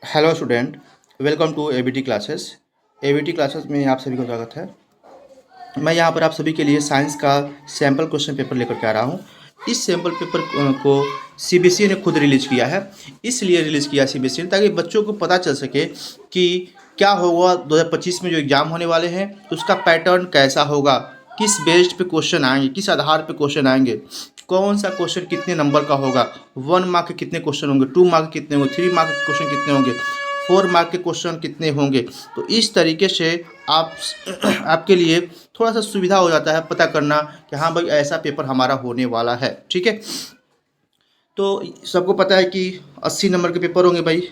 Hello student, welcome to ABT classes. ABT classes में आप सभी का स्वागत है। मैं यहाँ पर आप सभी के लिए साइंस का सैम्पल क्वेश्चन पेपर लेकर के आ रहा हूँ। इस सैम्पल पेपर को सीबीएसई ने खुद रिलीज़ किया है। इसलिए रिलीज़ किया सीबीएसई ने ताकि बच्चों को पता चल सके कि क्या होगा 2025 में जो एग्ज़ाम होने वाले हैं उसका पैटर्न कैसा होगा, किस बेस्ड पे क्वेश्चन आएंगे, किस आधार पे क्वेश्चन आएंगे, कौन सा क्वेश्चन कितने नंबर का होगा, 1 मार्क के कितने क्वेश्चन होंगे, 2 मार्क के कितने होंगे, 3 मार्क के क्वेश्चन कितने होंगे, 4 मार्क के क्वेश्चन कितने होंगे। तो इस तरीके से आप आपके लिए थोड़ा सा सुविधा हो जाता है पता करना कि हाँ भाई ऐसा पेपर हमारा होने वाला है। ठीक है, तो सबको पता है कि 80 नंबर के पेपर होंगे भाई।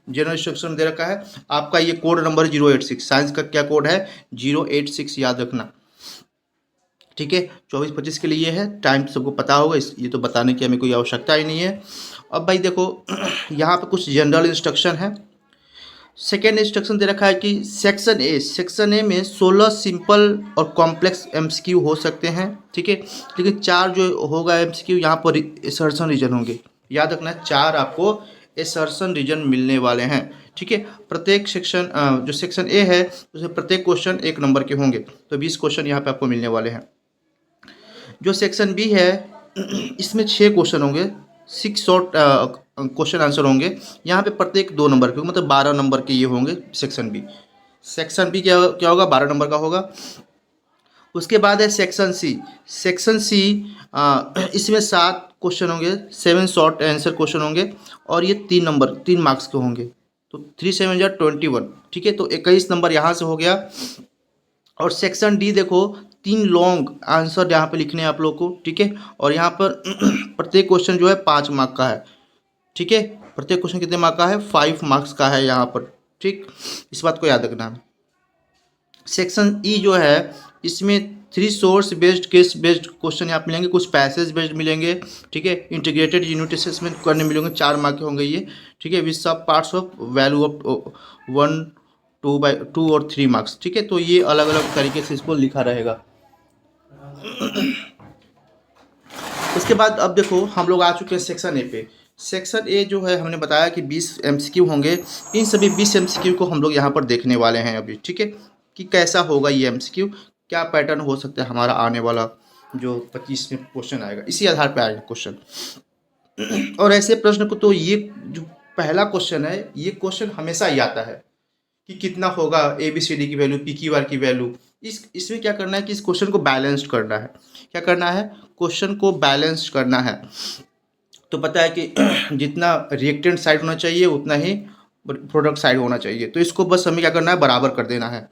जनरल इंस्ट्रक्शन दे रखा है आपका, ये कोड नंबर 086, साइंस का क्या कोड है 086, याद रखना। ठीक है, 24-25 के लिए है, टाइम सबको पता होगा, इस ये तो बताने की हमें कोई आवश्यकता ही नहीं है। अब भाई देखो यहाँ पे कुछ जनरल इंस्ट्रक्शन है। सेकेंड इंस्ट्रक्शन दे रखा है कि सेक्शन ए में 16 सिंपल और कॉम्प्लेक्स एमसीक्यू हो सकते हैं। ठीक है, लेकिन 4 जो होगा एमसीक्यू यहाँ पर असर्शन रीजन होंगे। याद रखना 4 आपको असर्शन रीजन मिलने वाले हैं। ठीक है, प्रत्येक सेक्शन जो सेक्शन ए है उसमें प्रत्येक क्वेश्चन 1 नंबर के होंगे, तो 20 क्वेश्चन यहाँ पे आपको मिलने वाले हैं। जो सेक्शन बी है इसमें 6 क्वेश्चन होंगे, 6 शॉर्ट क्वेश्चन आंसर होंगे। यहाँ पे प्रत्येक 2 नंबर के, मतलब 12 नंबर के ये होंगे सेक्शन बी। सेक्शन बी क्या क्या होगा, 12 नंबर का होगा। उसके बाद है सेक्शन सी इसमें 7 क्वेश्चन होंगे, 7 शॉर्ट आंसर क्वेश्चन होंगे और ये 3 नंबर 3 मार्क्स के होंगे, तो 3 7 जा 21। ठीक है, तो 21 नंबर यहाँ से हो गया। और सेक्शन डी देखो, 3 लॉन्ग आंसर यहाँ पे लिखने हैं आप लोग को। ठीक है, और यहाँ पर प्रत्येक क्वेश्चन जो है 5 मार्क का है। ठीक है, प्रत्येक क्वेश्चन कितने मार्क का है, 5 मार्क्स का है यहाँ पर। ठीक, इस बात को याद रखना है। सेक्शन ई जो है इसमें 3 source based case based question यहाँ मिलेंगे, कुछ पैसेज बेस्ड मिलेंगे। ठीक है, इंटीग्रेटेड यूनिट असेसमेंट करने मिलेंगे, 4 मार्क के होंगे ये। ठीक है, विद सब पार्ट्स ऑफ वैल्यू ऑफ 1 2 और 3 मार्क्स। ठीक है, तो ये अलग अलग तरीके से इसको लिखा रहेगा। उसके बाद अब देखो हम लोग आ चुके हैं सेक्शन ए पे। सेक्शन ए जो है हमने बताया कि 20 एमसीक्यू होंगे। इन सभी 20 एमसीक्यू को हम लोग यहाँ पर देखने वाले हैं अभी। ठीक है, कि कैसा होगा ये एमसीक्यू, क्या पैटर्न हो सकता है हमारा आने वाला जो 25 में क्वेश्चन आएगा, इसी आधार पर आएगा क्वेश्चन। और ऐसे प्रश्न को तो ये जो पहला क्वेश्चन है ये क्वेश्चन हमेशा ही आता है कि कितना होगा ए बी सी डी की वैल्यू, पी क्यू आर की वैल्यू। इसमें क्या करना है कि इस क्वेश्चन को बैलेंस्ड करना है। क्या करना है, क्वेश्चन को बैलेंस करना है। तो पता है कि जितना रिएक्टेंट साइड होना चाहिए उतना ही प्रोडक्ट साइड होना चाहिए, तो इसको बस हमें क्या करना है, बराबर कर देना है।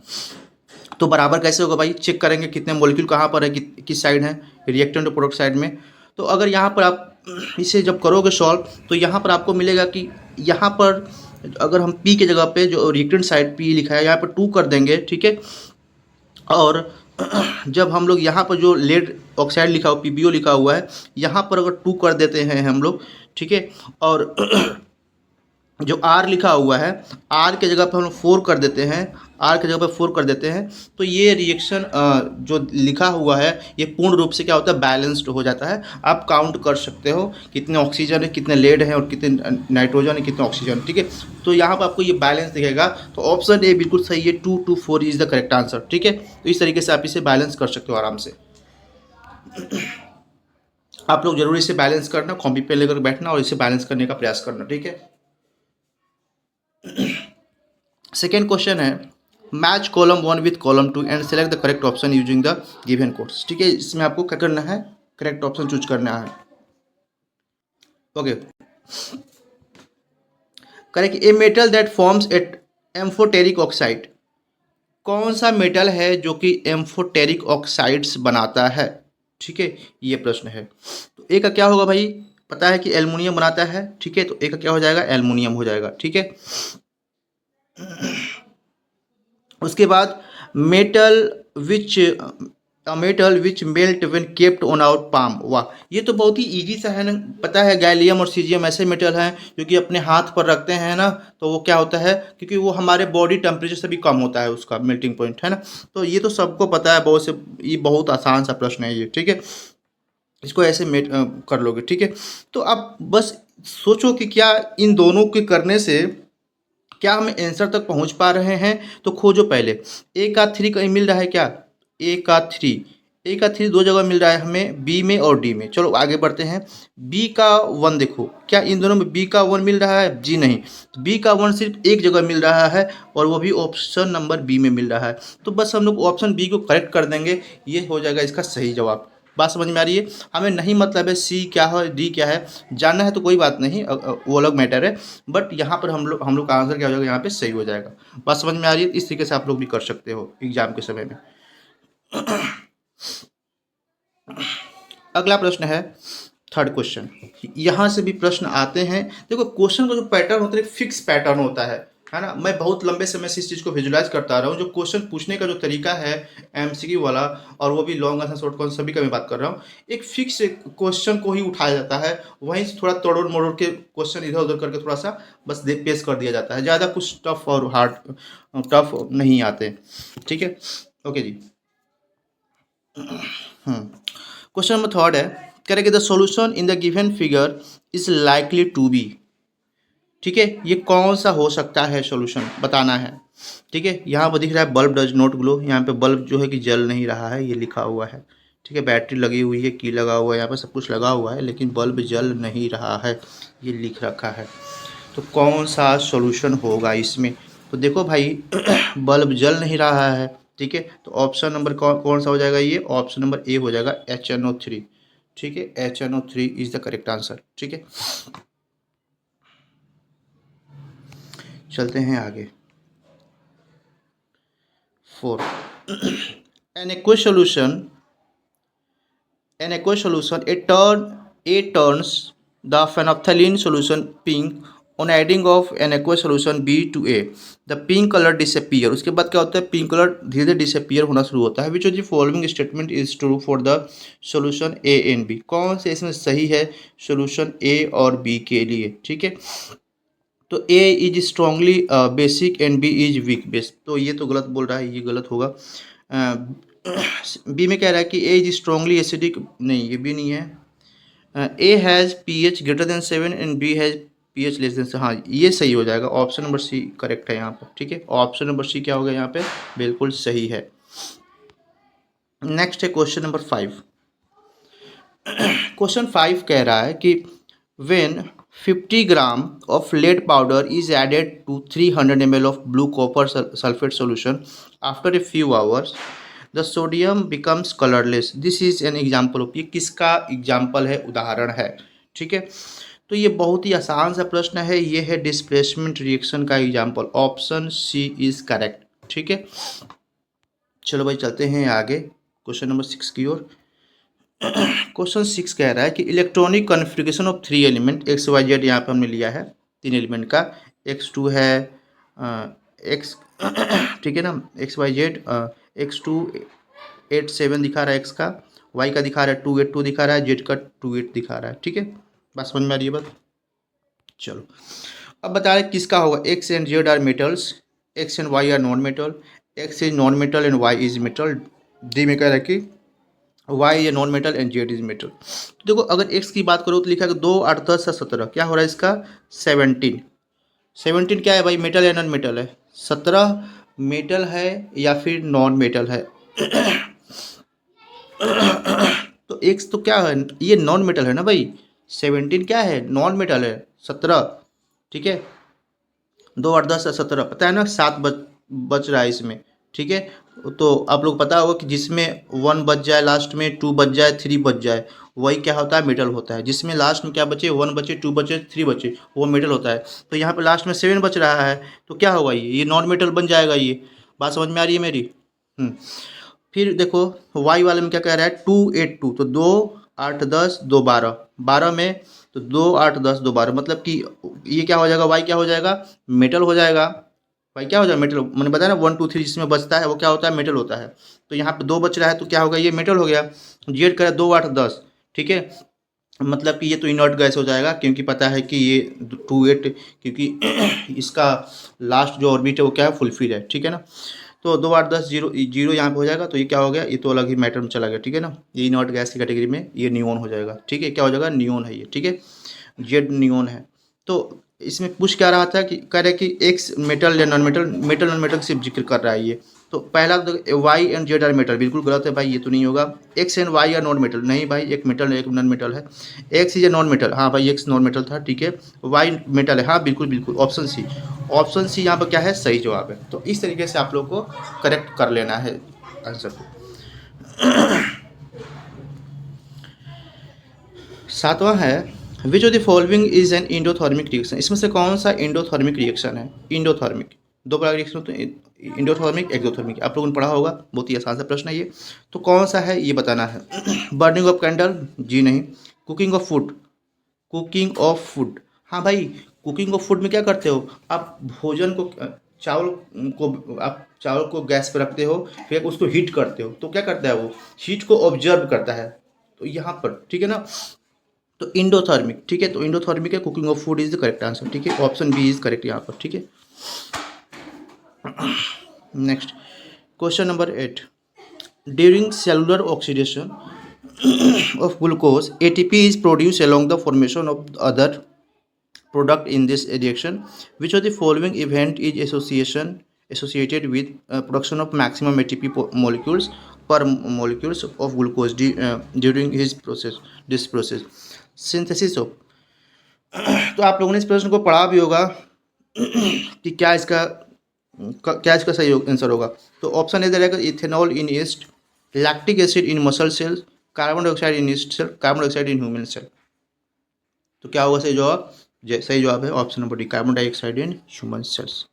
तो बराबर कैसे होगा भाई, चेक करेंगे कितने मॉलिक्यूल कहाँ पर है, किस साइड है, रिएक्टेंट और प्रोडक्ट साइड में। तो अगर यहाँ पर आप इसे जब करोगे सॉल्व तो यहाँ पर आपको मिलेगा कि यहाँ पर अगर हम पी की जगह पे जो रिएक्टेंट साइड पी लिखा है यहाँ पर 2 कर देंगे। ठीक है, और जब हम लोग यहाँ पर जो लेड ऑक्साइड लिखा हुआ पीबीओ लिखा हुआ है यहाँ पर अगर 2 कर देते हैं हम लोग। ठीक है, और जो आर लिखा हुआ है आर के जगह पर हम 4 कर देते हैं, आर के जगह पर 4 कर देते हैं, तो ये रिएक्शन जो लिखा हुआ है ये पूर्ण रूप से क्या होता है, बैलेंस्ड हो जाता है। आप काउंट कर सकते हो कितने ऑक्सीजन है, कितने लेड है और कितने नाइट्रोजन है, कितने ऑक्सीजन। ठीक है, तो यहाँ पर आपको ये बैलेंस दिखेगा। तो ऑप्शन ए बिल्कुल सही है, 2 to 4 is the correct answer. ठीक है, तो इस तरीके से आप इसे बैलेंस कर सकते हो आराम से। आप लोग जरूर इसे बैलेंस करना, कॉपी पे लेकर बैठना और इसे बैलेंस करने का प्रयास करना। ठीक है, सेकेंड क्वेश्चन है match column 1 with column 2 and select the correct option using the given codes. ठीक है, इसमें आपको क्या करना है, करेक्ट ऑप्शन चूज करना है। Okay, correct, a metal that forms at amphoteric oxide. कौन सा मेटल है जो कि एम्फोटेरिक ऑक्साइड्स बनाता है। ठीक है, ये प्रश्न है। तो ए का क्या होगा भाई, पता है कि एल्युमिनियम बनाता है। ठीक है, तो ए का क्या हो जाएगा, एल्युमिनियम हो जाएगा। ठीक है, उसके बाद metal which metal which melt when kept on our palm. वाह, ये तो बहुत ही इजी सा है ना, पता है गैलियम और सीजियम ऐसे मेटल हैं जो कि अपने हाथ पर रखते हैं ना, तो वो क्या होता है, क्योंकि वो हमारे बॉडी टेम्परेचर से भी कम होता है उसका मेल्टिंग पॉइंट, है ना। तो ये तो सबको पता है, बहुत से ये बहुत आसान सा प्रश्न है ये। ठीक है, इसको ऐसे कर लोगे। ठीक है, तो आप बस सोचो कि क्या इन दोनों के करने से क्या हम आंसर तक पहुंच पा रहे हैं? तो खोजो पहले। ए का 3 कहीं मिल रहा है क्या? ए का 3, ए का 3 दो जगह मिल रहा है हमें, बी में और डी में। चलो आगे बढ़ते हैं। बी का 1 देखो, क्या इन दोनों में बी का 1 मिल रहा है? जी नहीं। तो बी का 1 सिर्फ एक जगह मिल रहा है और वो भी ऑप्शन नंबर बी में मिल रहा है। तो बस हम लोग ऑप्शन बी को करेक्ट कर देंगे, ये हो जाएगा इसका सही जवाब। बात समझ में आ रही है? हमें नहीं मतलब है सी क्या है डी क्या है, जानना है तो कोई बात नहीं, वो अलग मैटर है। बट यहाँ पर हम लोग का आंसर क्या हो जाएगा, यहाँ पे सही हो जाएगा। बात समझ में आ रही है? इस तरीके से आप लोग भी कर सकते हो एग्जाम के समय में। अगला प्रश्न है थर्ड क्वेश्चन। यहाँ से भी प्रश्न आते हैं। देखो क्वेश्चन का जो पैटर्न होता है फिक्स पैटर्न होता है ना। मैं बहुत लंबे समय से इस चीज़ को विजुलाइज करता आ रहा हूँ। जो क्वेश्चन पूछने का जो तरीका है एमसीक्यू वाला, और वो भी लॉन्ग आंसर शॉर्ट आंसर सभी का मैं बात कर रहा हूँ, एक फिक्स क्वेश्चन को ही उठाया जाता है, वहीं से थोड़ा तोड़ मोड़ के क्वेश्चन इधर उधर करके थोड़ा सा बस पेश कर दिया जाता है। ज़्यादा कुछ टफ और हार्ड टफ नहीं आते। ठीक है, ओके जी। क्वेश्चन नंबर थर्ड है, कह रहे कि the solution in the given figure is likely to be. ठीक है, ये कौन सा हो सकता है सॉल्यूशन बताना है। ठीक है, यहाँ पर दिख रहा है बल्ब डज नॉट ग्लो, यहाँ पे बल्ब जो है कि जल नहीं रहा है, ये लिखा हुआ है। ठीक है, बैटरी लगी हुई है, की लगा हुआ है, यहाँ पर सब कुछ लगा हुआ है, लेकिन बल्ब जल नहीं रहा है, ये लिख रखा है। तो कौन सा सॉल्यूशन होगा इसमें? तो देखो भाई बल्ब जल नहीं रहा है। ठीक है, तो ऑप्शन नंबर कौन सा हो जाएगा? ये ऑप्शन नंबर ए हो जाएगा, HNO3। ठीक है, HNO3 is the correct answer. ठीक है, चलते हैं आगे। 4 an aqueous solution a turns the phenolphthalein solution pink on adding of an aqueous solution B to A, the pink color disappear। उसके बाद क्या होता है, पिंक कलर धीरे धीरे डिसअपियर होना शुरू होता है। Which of the following statement is true for the solution a and b? कौन से इसमें सही है सॉल्यूशन ए और बी के लिए? ठीक है, तो A is strongly basic and B is weak base, तो ये तो गलत बोल रहा है, ये गलत होगा। बी में कह रहा है कि ए इज स्ट्रांगली एसिडिक, नहीं ये भी नहीं है। A has pH greater than 7 and b has pH less than, हाँ ये सही हो जाएगा, ऑप्शन नंबर सी करेक्ट है यहाँ पर। ठीक है, ऑप्शन नंबर सी क्या होगा यहाँ पे, बिल्कुल सही है। नेक्स्ट है क्वेश्चन नंबर 5। क्वेश्चन 5 कह रहा है कि when 50 gram of lead powder is added to 300 ml of blue copper sulfate solution after a few hours the sodium becomes colorless, this is an example of, ये किसका example है, उदाहरण है। ठीक है, तो ये बहुत ही आसान सा प्रश्न है, ये है डिस्प्लेसमेंट रिएक्शन का example, option c is correct. ठीक है, चलो भाई चलते हैं आगे क्वेश्चन नंबर 6 की ओर। क्वेश्चन 6 कह रहा है कि electronic configuration of 3 element x y z, यहाँ पे हमने लिया है 3 एलिमेंट का, x2 है एक्स ठीक है ना, एक्स वाई जेड, x2 8 7 दिखा रहा है एक्स का, y का दिखा रहा है 2 8 2 दिखा रहा है, z का 2 8 दिखा रहा है। ठीक है, बात समझ में आ रही है बात? चलो अब बता रहे किसका होगा, x and z are metals, x and y are non metal, x is non metal and y is metal. D में कह रहा है कि वाई ये non metal and z is metal. तो देखो अगर एक्स की बात करो तो लिखा है 2 8 10 17, क्या हो रहा है इसका 17। 17 क्या है भाई, मेटल या नॉन मेटल है? 17 मेटल है या फिर नॉन मेटल है? तो एक्स तो क्या है, ये नॉन मेटल है ना भाई, 17 क्या है, नॉन मेटल है, 17। ठीक है, 2 8 10 17, पता है ना, 7 बच रहा है इसमें। ठीक है, तो आप लोग पता होगा कि जिसमें 1 बच जाए लास्ट में, 2 बच जाए, 3 बच जाए, वही क्या होता है, मेटल होता है। जिसमें लास्ट में क्या बचे, 1 बचे, 2 बचे, 3 बचे, वो मेटल होता है। तो यहाँ पे लास्ट में 7 बच रहा है, तो क्या होगा, ये नॉन मेटल बन जाएगा। ये बात समझ में आ रही है मेरी? फिर देखो वाई वाले में क्या कह रहा है, 2 8 2, तो 2 8 10 2 12, 12 में तो 2 8 10 2 12, मतलब कि ये क्या हो जाएगा, वाई क्या हो जाएगा, मेटल हो जाएगा। वाई क्या हो जाएगा, मेटल। मैंने बताया ना 1 2 3 जिसमें बचता है वो क्या होता है, मेटल होता है। तो यहाँ पे 2 बच रहा है तो क्या होगा, ये मेटल हो गया। जेड कह 2 8 10, ठीक है, मतलब कि ये तो इनर्ट गैस हो जाएगा, क्योंकि पता है कि ये 2 8, क्योंकि इसका लास्ट जो ऑर्बिट है वो क्या है, फुलफिल है। ठीक है ना, तो 2 8 10 जीरो जीरो यहाँ पे हो जाएगा, तो ये क्या हो गया, ये तो अलग ही मैटर में चला गया। ठीक है ना, ये इनर्ट गैस की कैटेगरी में ये नियोन हो जाएगा। ठीक है, क्या हो जाएगा, नियोन है ये। ठीक है, जेड नियोन है। तो इसमें पूछ क्या रहा था कि कह रहे कि एक्स मेटल या non metal, metal non metal सिर्फ जिक्र कर रहा है ये। तो पहला तो y and z are metal, बिल्कुल गलत है भाई, ये तो नहीं होगा। X and y are non metal, नहीं भाई, एक मेटल एक नॉन मेटल है। X is a non metal, हाँ भाई एक्स नॉन मेटल था, ठीक है। वाई मेटल है, हाँ बिल्कुल बिल्कुल, ऑप्शन सी। ऑप्शन सी यहाँ पर क्या है, सही जवाब है। तो इस तरीके से आप लोग को करेक्ट कर लेना है आंसर को। सातवां है, which of the following is an endothermic reaction. इसमें से कौन सा इंडोथर्मिक रिएक्शन है। इंडोथर्मिक, दो प्रकार के रिएक्शन होते हैं, इंडोथर्मिक एक्सोथर्मिक, आप लोगों ने पढ़ा होगा, बहुत ही आसान सा प्रश्न है ये। तो कौन सा है ये बताना है। बर्निंग ऑफ कैंडल, जी नहीं। Cooking of food, cooking of food, हाँ भाई, कुकिंग ऑफ फूड में क्या करते हो आप, भोजन को चावल को आप चावल को गैस पर रखते हो, फिर उसको हीट करते हो, तो क्या करता है वो, हीट को ऑब्जर्व करता है। तो यहाँ पर ठीक है ना, तो इंडोथर्मिक, ठीक है, तो इंडोथर्मिक है, cooking of food is the correct answer, ठीक है, ऑप्शन बी इज करेक्ट यहाँ पर, ठीक है। Next question number 8, during cellular oxidation of glucose, ATP is produced along the formation of other product in this reaction. Which of the following event is associated with production of maximum ATP molecules per molecules of glucose during this process? Synthesis of, तो आप लोगों ने इस प्रश्न को पढ़ा भी होगा कि क्या इसका सही आंसर होगा। तो ऑप्शन ए रहेगा ethanol in yeast, lactic acid in muscle cells, carbon dioxide in yeast cell, carbon dioxide in human cell. तो क्या होगा सही जवाब, सही जवाब है option number d, carbon dioxide in human cells.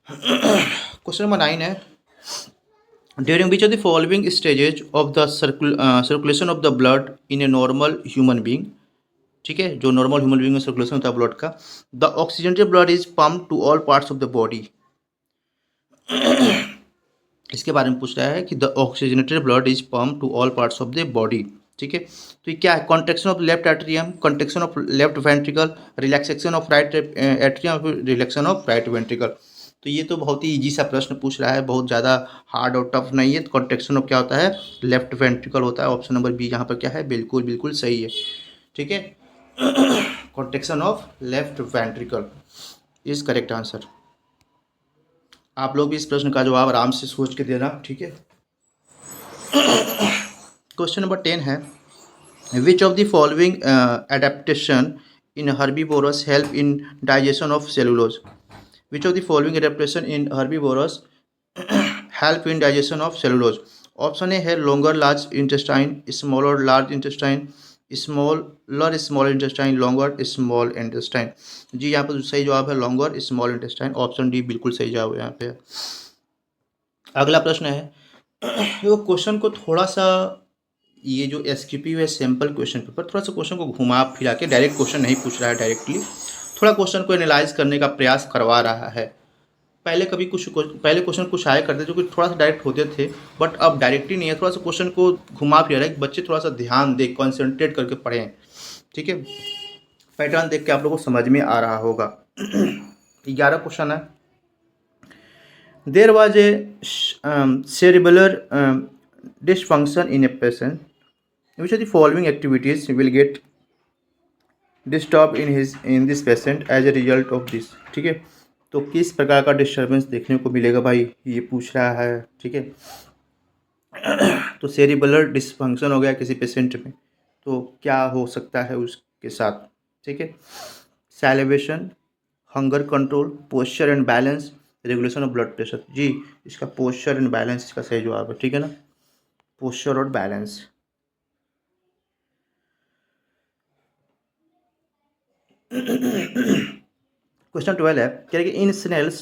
Question number 9 है, during which of the following stages of the circulation of the blood in a normal human being, ठीक है, जो नॉर्मल ह्यूमन बींग में सर्कुलेशन होता है blood का, the oxygenated blood is pump to all parts of the body. इसके बारे में पूछ रहा है कि the oxygenated blood is pump to all parts of the body, ठीक है। तो ये क्या है, contraction of left atrium, contraction of left ventricle, relaxation of right atrium, relaxation of right ventricle. तो ये तो बहुत ही इजी सा प्रश्न पूछ रहा है, बहुत ज़्यादा हार्ड और टफ नहीं है। तो कॉन्ट्रेक्शन ऑफ क्या होता है, लेफ्ट वेंट्रिकल होता है, ऑप्शन नंबर बी यहाँ पर क्या है, बिल्कुल बिल्कुल सही है, ठीक है। Contraction of left ventricle is correct answer. आप लोग भी इस प्रश्न का जवाब आराम से सोच के देना, ठीक है। क्वेश्चन नंबर 10 है, which of the following adaptation in herbivorous help in digestion of cellulose. Which of the following adaptation in herbivorous help in digestion of cellulose. Option A है longer large intestine, smaller large intestine, smaller small intestine, longer small intestine. जी यहाँ पर सही जवाब है longer small intestine, option D बिल्कुल सही जवाब है यहाँ पे। अगला प्रश्न है, वो क्वेश्चन को थोड़ा सा, ये जो एसक्यूपी है सैम्पल क्वेश्चन पेपर, थोड़ा सा क्वेश्चन को घुमा फिरा के, डायरेक्ट क्वेश्चन नहीं पूछ रहा है डायरेक्टली, थोड़ा क्वेश्चन को एनालाइज करने का प्रयास करवा रहा है। पहले क्वेश्चन कुछ आया करते जो कि थोड़ा सा डायरेक्ट होते थे, बट अब डायरेक्टली नहीं है, थोड़ा सा क्वेश्चन को घुमा फिरा रहा है, बच्चे थोड़ा सा ध्यान दे, कॉन्सेंट्रेट करके पढ़ें, ठीक है। पैटर्न देख के आप लोगों को समझ में आ रहा होगा। 11 क्वेश्चन है, there was a cerebellar dysfunction in a patient, which of the following activities will get disturb in this patient as a result of this, ठीक है। तो किस प्रकार का डिस्टर्बेंस देखने को मिलेगा भाई, ये पूछ रहा है, ठीक है। तो सेरिबुलर डिसफंक्शन हो गया किसी पेशेंट में, तो क्या हो सकता है उसके साथ, ठीक है। Salivation, hunger control, posture and balance, regulation of blood pressure. जी इसका पोस्चर एंड बैलेंस इसका सही जवाब है, ठीक है ना, पोस्चर और बैलेंस। क्वेश्चन 12 है, कह रहे in snails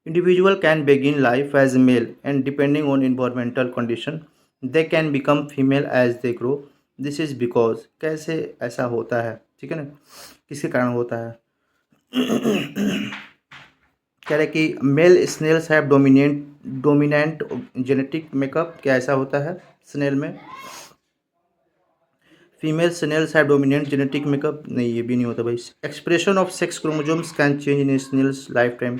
individual can begin life as male and depending on environmental condition they can become female as they grow, this is because. कैसे ऐसा होता है, ठीक है ना, किसके कारण होता है। कह रहे कि male snails have dominant genetic makeup, क्या ऐसा होता है स्नेल में। Female snails have dominant genetic makeup, नहीं ये भी नहीं होता भाई। Expression of sex chromosomes can change in snails life time,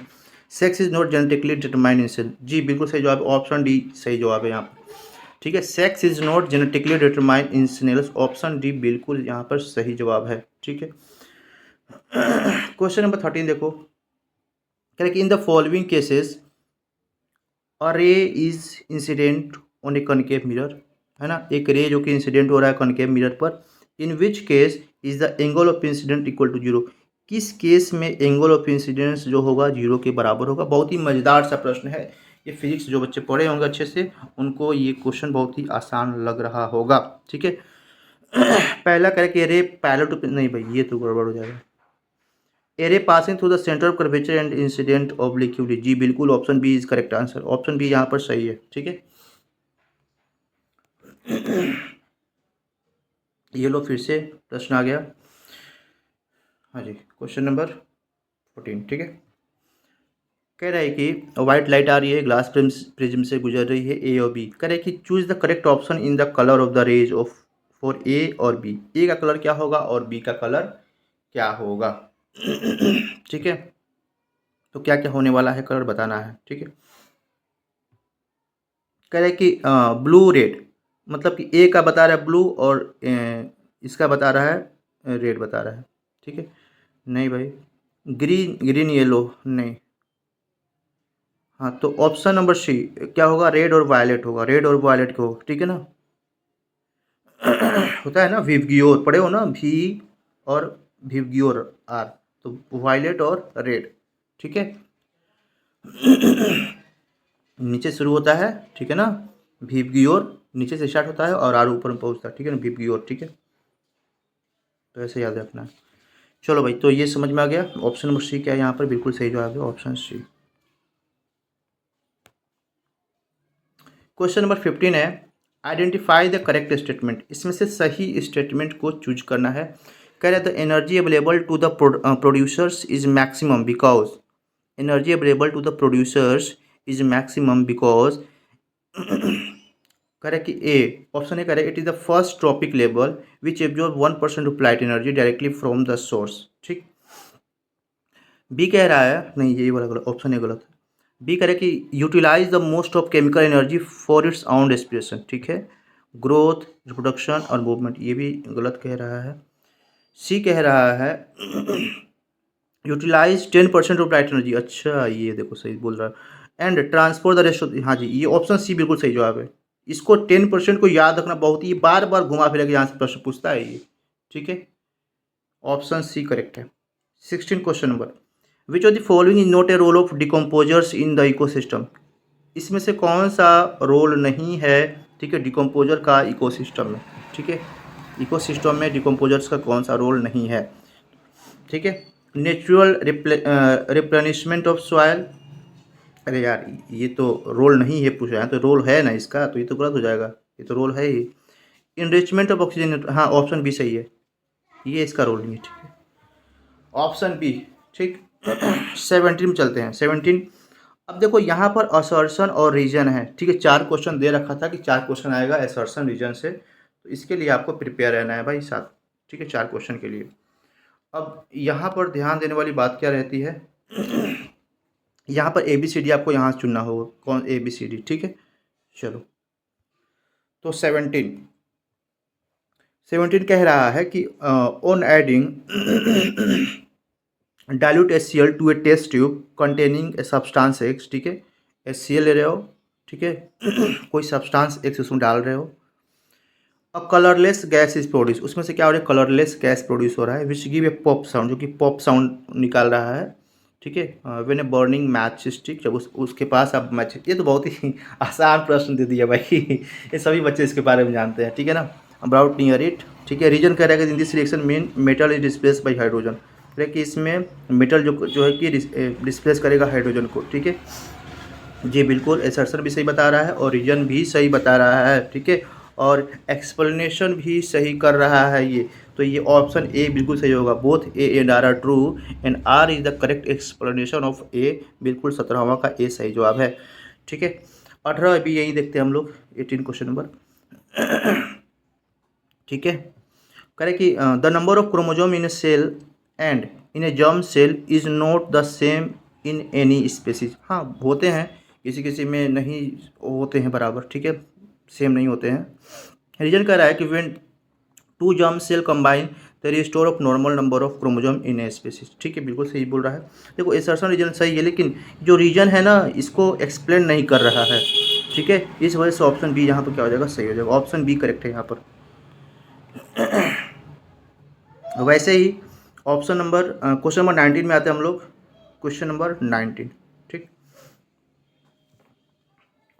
sex is not genetically determined in cell. जी बिल्कुल सही जवाब, ऑप्शन डी सही जवाब है यहाँ पर, ठीक है। Sex is not genetically determined in snails, option D बिल्कुल यहाँ पर सही जवाब है, ठीक है। क्वेश्चन नंबर 13 देखो, कह रहे कि in the following cases a ray is incident on a concave mirror, है ना, एक रे जो कि इंसिडेंट हो रहा है कनकेव मिरर पर, in which case is the angle of incident equal to zero, किस केस में एंगल ऑफ इंसिडेंस जो होगा जीरो के बराबर होगा। बहुत ही मज़ेदार सा प्रश्न है, ये फिजिक्स जो बच्चे पढ़े होंगे अच्छे से उनको ये क्वेश्चन बहुत ही आसान लग रहा होगा, ठीक है। पहला करे कि रे पैरेलल टू, नहीं भाई ये तो गड़बड़ हो जाएगा, a ray passing through the centre of curvature and incident obliquely, जी बिल्कुल option B is correct answer, option B यहाँ पर सही है, ठीक है। ये लो फिर से प्रश्न आ गया, हाँ जी, क्वेश्चन नंबर 14, ठीक है। कह रहा है कि व्हाइट लाइट आ रही है, ग्लास प्रिज्म से गुजर रही है, ए और बी। कह रहा है कि choose the correct option in the colour of the rays of for a और बी, ए का कलर क्या होगा और बी का कलर क्या होगा, ठीक है। तो क्या क्या होने वाला है कलर बताना है, ठीक है। कह रहे कि ब्लू रेड, मतलब कि ए का बता रहा है ब्लू और इसका बता रहा है रेड बता रहा है, ठीक है। नहीं भाई, ग्रीन ग्रीन येलो नहीं, हाँ तो ऑप्शन नंबर सी क्या होगा, रेड और वायलेट होगा, रेड और वायलेट को, ठीक है ना। होता है ना विवगियोर, पढ़े हो ना, वी और विवगियोर आर, तो वायलेट और रेड, ठीक है। नीचे शुरू होता है, ठीक है ना, विवगियोर नीचे से स्टार्ट होता है और आर ऊपर में पहुंचता है, ठीक है ना, विवगियोर, ठीक है। तो ऐसे याद रखना है। चलो भाई, तो ये समझ में आ गया, ऑप्शन नंबर सी क्या है यहाँ पर, बिल्कुल सही जवाब है ऑप्शन सी। क्वेश्चन नंबर 15 है, आइडेंटिफाई द करेक्ट स्टेटमेंट, इसमें से सही स्टेटमेंट को चूज करना है। कह रहे the energy available to the producers is maximum because, energy available to the producers is maximum because, कह रहे कि ए, ऑप्शन ए कह रहे it is the first trophic level which absorb 1% of light energy directly from the source, ठीक। B कह रहा है, नहीं ये वाला गलत, ऑप्शन ए गलत है। बी कह रहा है कि utilize the most of chemical energy for its own respiration, ठीक है, ग्रोथ, रिप्रोडक्शन और मूवमेंट, ये भी गलत कह रहा है। सी कह रहा है यूटिलाइज 10% ऑफ लाइट एनर्जी, अच्छा ये देखो सही बोल रहा है, and transport the rest of, हाँ जी ये ऑप्शन सी बिल्कुल सही जवाब है। इसको 10% को याद रखना बहुत ही, बार बार घुमा फिरा के यहाँ से प्रश्न पूछता है ये, ठीक है, ऑप्शन सी करेक्ट है। 16 question number, which of the following is not a role of decomposers in the ecosystem, इसमें से कौन सा रोल नहीं है, ठीक है, डिकम्पोजर का इकोसिस्टम में, ठीक है, इकोसिस्टम में डिकम्पोजर्स का कौन सा रोल नहीं है, ठीक है। नेचुरल रिप्लेनिशमेंट ऑफ सॉइल, अरे यार ये तो रोल नहीं है पूछा है, तो रोल है ना इसका, तो ये तो गलत हो जाएगा, ये तो रोल है ही। इनरिचमेंट ऑफ ऑक्सीजन, हाँ ऑप्शन बी सही है, ये इसका रोल नहीं है, ठीक है, ऑप्शन बी, ठीक। 17 में चलते हैं, 17। अब देखो यहाँ पर असर्शन और रीजन है, ठीक है, 4 क्वेश्चन दे रखा था कि 4 क्वेश्चन आएगा असर्शन रीजन से, तो इसके लिए आपको प्रिपेयर रहना है भाई साथ, ठीक है, 4 क्वेश्चन के लिए। अब यहाँ पर ध्यान देने वाली बात क्या रहती है, यहाँ पर ABCD आपको यहाँ से चुनना होगा, कौन ABCD, ठीक है। चलो तो 17 कह रहा है कि on adding dilute HCl to a test tube containing a substance X, ठीक है, HCl ले रहे हो, ठीक है, कोई सब्सटेंस X उसमें डाल रहे हो, अब कलरलेस गैस इज प्रोड्यूस, उसमें से क्या हो रहा है, कलरलेस गैस प्रोड्यूस हो रहा है, which give a pop sound, जो कि पॉप साउंड निकाल रहा है, ठीक है, when a burning match stick, जब उसके पास अब मैच, ये तो बहुत ही आसान प्रश्न दे दिया भाई, ये सभी बच्चे इसके बारे में जानते हैं, ठीक है ना, अबाउट नियर इट, ठीक है। रीजन कह रहा है कि in this reaction mean metal is displace by hydrogen, कि इसमें मेटल जो है कि डिस्प्लेस करेगा हाइड्रोजन को, ठीक है, जी बिल्कुल, असर्शन भी सही बता रहा है और रीजन भी सही बता रहा है, ठीक है, और एक्सप्लेनेशन भी सही कर रहा है ये, तो ये ऑप्शन ए बिल्कुल सही होगा, both A and R true and R is the correct explanation of A, बिल्कुल 17वां का ए सही जवाब है, ठीक है। 18 अभी यही देखते हैं हम लोग, 18 क्वेश्चन नंबर, ठीक है। करें कि the number of chromosome in a cell and in a germ cell is not the same in any species, हाँ होते हैं, किसी किसी में नहीं होते हैं बराबर, ठीक है, सेम नहीं होते हैं। रीजन कह रहा है कि when two germ cell combine there is store of normal number of chromosome in a species. ठीक है, बिल्कुल सही बोल रहा है। देखो असर्शन रीजन सही है, लेकिन जो रीजन है ना इसको एक्सप्लेन नहीं कर रहा है। ठीक है, इस वजह से ऑप्शन बी यहाँ पर क्या हो जाएगा, सही हो जाएगा। ऑप्शन बी करेक्ट है यहाँ पर। वैसे ही ऑप्शन नंबर क्वेश्चन नंबर 19 में आते हैं हम लोग। क्वेश्चन नंबर 19, ठीक।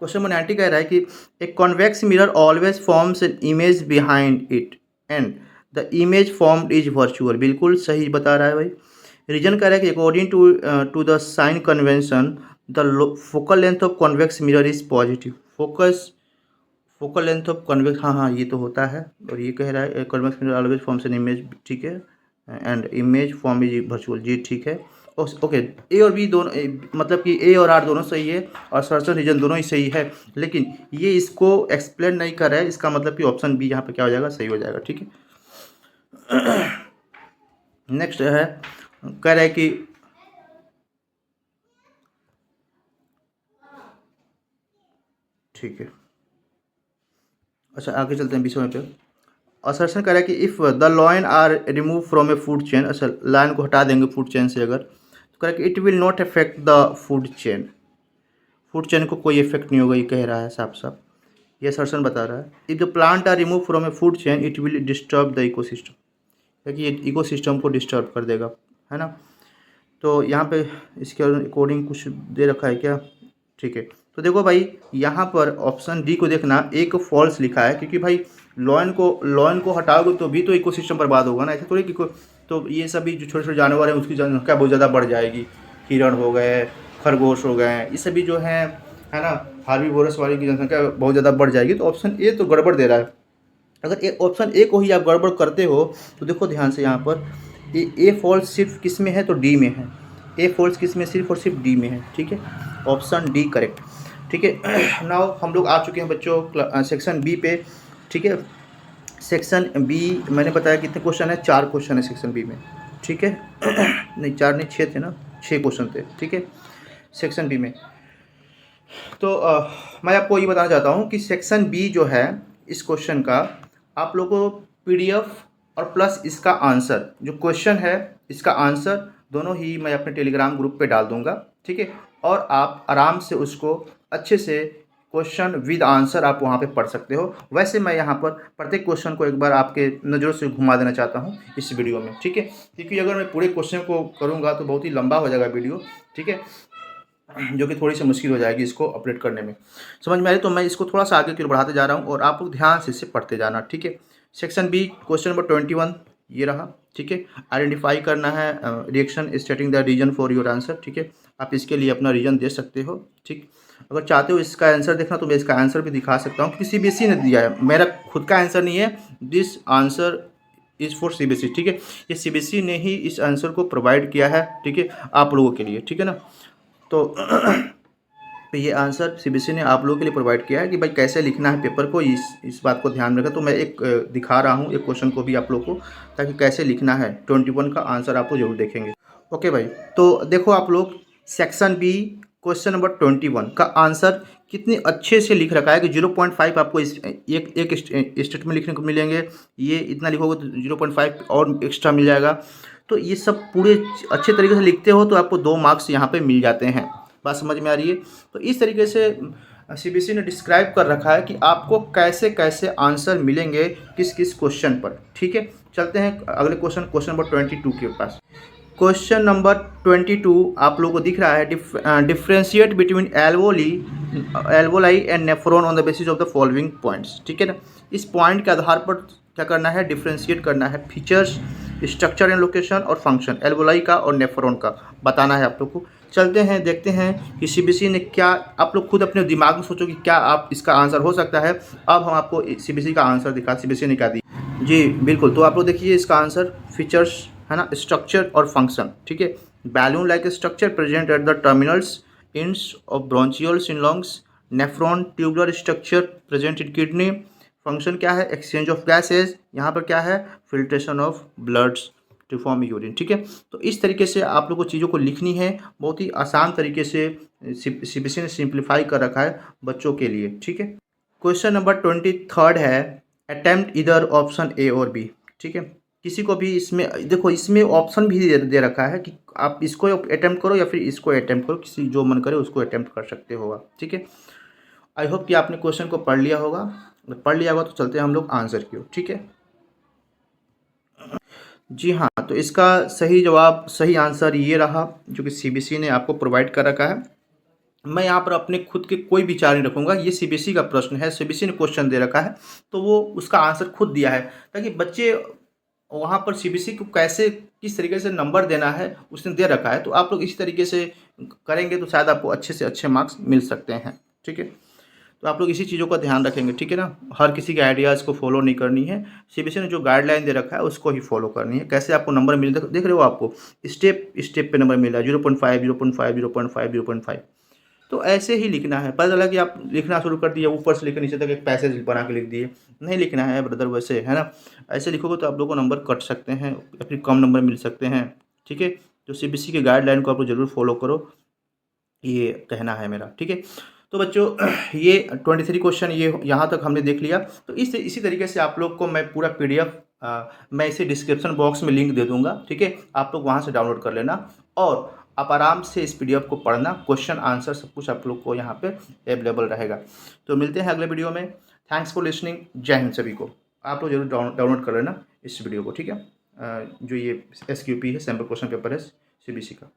क्वेश्चन नंबर 90 कह रहा है कि a convex mirror always forms an image behind it and the image formed is virtual. बिल्कुल सही बता रहा है भाई। रीजन कह रहा है कि according to the sign convention the focal length of convex mirror is positive. Focal length of convex, हाँ हाँ ये तो होता है। और ये कह रहा है convex mirror always forms an image, ठीक है, and image form is virtual, जी ठीक है। ओके, ए और बी दोनों मतलब कि ए और आर दोनों सही है और सर्चन रीजन दोनों ही सही है, लेकिन ये इसको एक्सप्लेन नहीं कर रहा है। इसका मतलब कि ऑप्शन बी यहाँ पे क्या हो जाएगा, सही हो जाएगा। ठीक है। नेक्स्ट है, कह रहा है कि ठीक है, अच्छा आगे चलते हैं 20वें पे। असर्शन कह रहा है कि if the lion are remove from a food chain, अच्छा लाइन को हटा देंगे फूड चेन से अगर, तो कह रहा है कि it will not affect the food chain. Food chain को कोई इफेक्ट नहीं होगा, ये कह रहा है साफ साफ, ये असर्शन बता रहा है। If the plant are remove from a food chain it will disturb the ecosystem, क्योंकि ये इकोसिस्टम को डिस्टर्ब कर देगा, है ना। तो यहाँ पे इसके अकॉर्डिंग कुछ दे रखा है क्या, ठीक है। तो देखो भाई यहाँ पर ऑप्शन डी को देखना, एक फॉल्स लिखा है, क्योंकि भाई लॉयन को हटाओगे तो भी तो इकोसिस्टम बर्बाद होगा ना, ऐसे थोड़ी कि तो ये सभी जो छोटे छोटे जानवर हैं उसकी जनसंख्या बहुत ज़्यादा बढ़ जाएगी। हिरण हो गए, खरगोश हो गए, ये सभी जो हैं, है ना, हार्बीवोरस वाली की जनसंख्या बहुत ज़्यादा बढ़ जाएगी। तो ऑप्शन ए तो गड़बड़ दे रहा है। अगर ऑप्शन ए को ही आप गड़बड़ करते हो तो देखो ध्यान से यहाँ पर ए फॉल्स सिर्फ किस में है, तो डी में है। ए फॉल्स किस में, सिर्फ और सिर्फ डी में है। ठीक है, ऑप्शन डी करेक्ट। ठीक है, नाउ हम लोग आ चुके हैं बच्चों सेक्शन बी पे। ठीक है, सेक्शन बी मैंने बताया कितने क्वेश्चन है, 4 क्वेश्चन है सेक्शन बी में। ठीक है, नहीं 4 नहीं 6 थे ना, 6 क्वेश्चन थे। ठीक है, सेक्शन बी में। तो मैं आपको ये बताना चाहता हूँ कि सेक्शन बी जो है इस क्वेश्चन का, आप लोगों को पीडीएफ और प्लस इसका आंसर, जो क्वेश्चन है इसका आंसर दोनों ही मैं अपने टेलीग्राम ग्रुप पे डाल दूंगा। ठीक है, और आप आराम से उसको अच्छे से क्वेश्चन विद आंसर आप वहाँ पे पढ़ सकते हो। वैसे मैं यहाँ पर प्रत्येक क्वेश्चन को एक बार आपके नज़रों से घुमा देना चाहता हूँ इस वीडियो में। ठीक है, क्योंकि अगर मैं पूरे क्वेश्चन को करूँगा तो बहुत ही लंबा हो जाएगा वीडियो। ठीक है, जो कि थोड़ी सी मुश्किल हो जाएगी इसको अपडेट करने में, समझ में आई। तो मैं इसको थोड़ा सा आगे की ओर बढ़ाते जा रहा हूँ और आप लोग ध्यान से इसे पढ़ते जाना। ठीक है, सेक्शन बी क्वेश्चन नंबर 21 ये रहा। ठीक है, आइडेंटिफाई करना है reaction stating the reason for your answer. ठीक है, आप इसके लिए अपना रीजन दे सकते हो। ठीक, अगर चाहते हो इसका आंसर देखना तो मैं इसका आंसर भी दिखा सकता हूँ, क्योंकि सीबीएसई ने दिया है, मेरा खुद का आंसर नहीं है। This answer is for CBSE. ठीक है, ये सीबीएसई ने ही इस आंसर को प्रोवाइड किया है, ठीक है, आप लोगों के लिए। ठीक है ना, तो ये आंसर सीबीएसई ने आप लोगों के लिए प्रोवाइड किया है कि भाई कैसे लिखना है पेपर को, इस बात को ध्यान रखें। तो मैं एक दिखा रहा हूँ एक क्वेश्चन को भी आप लोगों को, ताकि कैसे लिखना है 21 का आंसर आप लोग जरूर देखेंगे। ओके भाई, तो देखो आप लोग सेक्शन बी क्वेश्चन नंबर 21 का आंसर कितनी अच्छे से लिख रखा है कि 0.5 आपको एक स्टेट में लिखने को मिलेंगे। ये इतना लिखोगे तो 0.5 और एक्स्ट्रा मिल जाएगा। तो ये सब पूरे अच्छे तरीके से लिखते हो तो आपको 2 मार्क्स यहाँ पे मिल जाते हैं। बात समझ में आ रही है। तो इस तरीके से सीबीएसई ने डिस्क्राइब कर रखा है कि आपको कैसे कैसे आंसर मिलेंगे किस किस क्वेश्चन पर। ठीक है, चलते हैं अगले क्वेश्चन नंबर 22 के पास। क्वेश्चन नंबर 22 आप लोगों को दिख रहा है, differentiate between alveoli and nephron on the basis of the following points. ठीक है ना, इस पॉइंट के आधार पर क्या करना है, डिफ्रेंशिएट करना है। फीचर्स, स्ट्रक्चर एंड लोकेशन और फंक्शन एल्वोलाई का और नेफ्रॉन का बताना है आप लोग को। चलते हैं देखते हैं कि सीबीएसई ने क्या, आप लोग खुद अपने दिमाग में सोचो कि क्या आप इसका आंसर हो सकता है। अब हम आपको सीबीएसई का आंसर दिखा, सीबीएसई ने क्या दी जी बिल्कुल। तो आप लोग देखिए इसका आंसर, फीचर्स है ना, स्ट्रक्चर और फंक्शन। ठीक है, balloon like structure present at the terminals ends of bronchioles in lungs. Nephron tubular structure present in kidney. Function क्या है, एक्सचेंज ऑफ गैसेज। यहाँ पर क्या है, filtration of bloods to form urine. ठीक है, तो इस तरीके से आप लोगों को चीज़ों को लिखनी है, बहुत ही आसान तरीके से सीबीएसई ने सिंप्लीफाई कर रखा है बच्चों के लिए। ठीक है, क्वेश्चन नंबर 23 है, अटेम्प्ट इधर ऑप्शन ए और बी। ठीक है, किसी को भी इसमें देखो, इसमें ऑप्शन भी दे रखा है कि आप इसको अटेम्प्ट करो या फिर इसको अटेम्प्ट करो, किसी जो मन करे उसको अटेम्प्ट कर सकते हो आप, ठीक है। आई होप कि आपने क्वेश्चन को पढ़ लिया होगा। अगर पढ़ लिया होगा तो चलते हैं हम लोग आंसर की ओर, ठीक है। जी हाँ, तो इसका सही जवाब, सही आंसर ये रहा जो कि सीबीएसई ने आपको प्रोवाइड कर रखा है। मैं यहाँ पर अपने खुद के कोई विचार नहीं रखूँगा, ये सीबीएसई का प्रश्न है, सीबीएसई ने क्वेश्चन दे रखा है, तो वो उसका आंसर खुद दिया है, ताकि बच्चे वहाँ पर सीबीएसई को कैसे, किस तरीके से नंबर देना है उसने दे रखा है, तो आप लोग इसी तरीके से करेंगे तो शायद आपको अच्छे से अच्छे मार्क्स मिल सकते हैं, ठीक है। तो आप लोग इसी चीज़ों का ध्यान रखेंगे, ठीक है ना। हर किसी के आइडियाज़ को फॉलो नहीं करनी है, सीबीएसई ने जो गाइडलाइन दे रखा है उसको ही फॉलो करनी है। कैसे आपको नंबर मिल, देख रहे हो, आपको स्टेप स्टेप पे नंबर मिला है, 0.5 0.5 0.5 0.5। तो ऐसे ही लिखना है। पता चला कि आप लिखना शुरू कर दिए, ऊपर से लेकर नीचे तक एक पैसेज बना के लिख दिए, नहीं लिखना है ब्रदर वैसे, है ना। ऐसे लिखोगे तो आप लोगों को नंबर कट सकते हैं या फिर कम नंबर मिल सकते हैं, ठीक है। तो सीबीएसई के गाइडलाइन को आप लोग ज़रूर फॉलो करो, ये कहना है मेरा, ठीक है। तो बच्चों, ये 23 क्वेश्चन ये यहाँ तक हमने देख लिया। तो इसी तरीके से आप लोग को मैं पूरा पीडीएफ, मैं इसे डिस्क्रिप्शन बॉक्स में लिंक दे दूंगा, ठीक है। आप लोग वहाँ से डाउनलोड कर लेना और आप आराम से इस पीडीएफ को पढ़ना, क्वेश्चन आंसर सब कुछ आप लोग को यहाँ पे अवेलेबल रहेगा। तो मिलते हैं अगले वीडियो में। Thanks for listening. जय हिंद सभी को। आप लोग जरूर डाउनलोड कर लेना इस वीडियो को, ठीक है। जो ये SQP है, सैम्पल क्वेश्चन पेपर है सीबीएसई का।